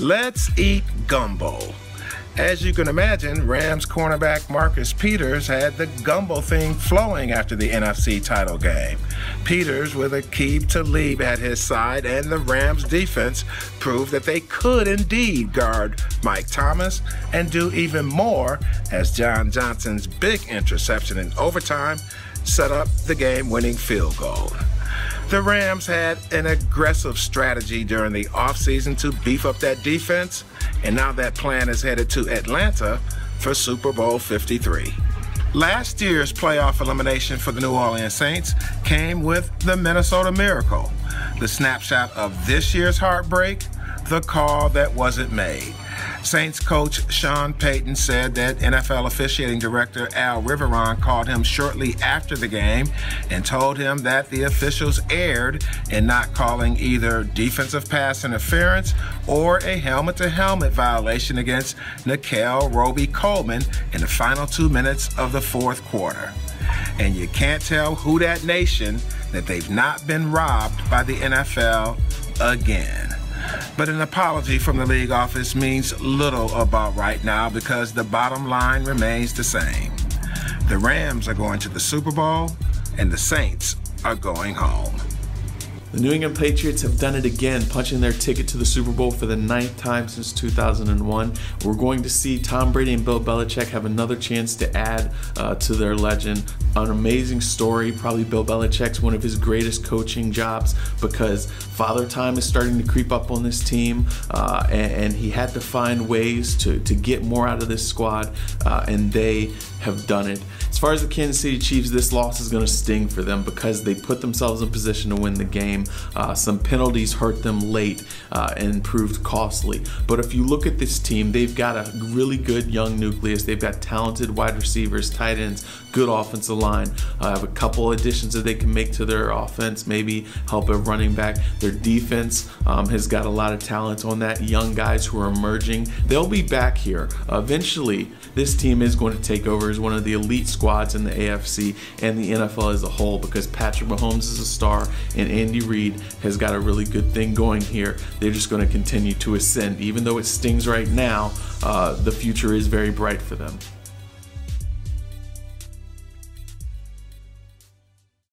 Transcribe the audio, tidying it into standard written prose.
Let's eat gumbo. As you can imagine, Rams cornerback Marcus Peters had the gumbo thing flowing after the NFC title game. Peters, with Aqib Talib at his side, and the Rams defense proved that they could indeed guard Mike Thomas and do even more, as John Johnson's big interception in overtime set up the game-winning field goal. The Rams had an aggressive strategy during the offseason to beef up that defense, and now that plan is headed to Atlanta for Super Bowl 53. Last year's playoff elimination for the New Orleans Saints came with the Minnesota Miracle. The snapshot of this year's heartbreak, the call that wasn't made. Saints coach Sean Payton said that NFL officiating director Al Riveron called him shortly after the game and told him that the officials erred in not calling either defensive pass interference or a helmet-to-helmet violation against Nickell Roby-Coleman in the final 2 minutes of the fourth quarter. And you can't tell who that nation that they've not been robbed by the NFL again. But an apology from the league office means little about right now because the bottom line remains the same. The Rams are going to the Super Bowl and the Saints are going home. The New England Patriots have done it again, punching their ticket to the Super Bowl for the 9th time since 2001. We're going to see Tom Brady and Bill Belichick have another chance to add to their legend. An amazing story, probably Bill Belichick's one of his greatest coaching jobs because Father Time is starting to creep up on this team, and he had to find ways to get more out of this squad, and they have done it. As far as the Kansas City Chiefs, this loss is going to sting for them because they put themselves in position to win the game. Some penalties hurt them late and proved costly. But if you look at this team, they've got a really good young nucleus. They've got talented wide receivers, tight ends, good offensive line. Have a couple additions that they can make to their offense, maybe help a running back. Their defense has got a lot of talent on that, young guys who are emerging. They'll be back here. Eventually, this team is going to take over as one of the elite squads in the AFC and the NFL as a whole because Patrick Mahomes is a star and Andy Reid has got a really good thing going here. They're just going to continue to ascend. Even though it stings right now, the future is very bright for them.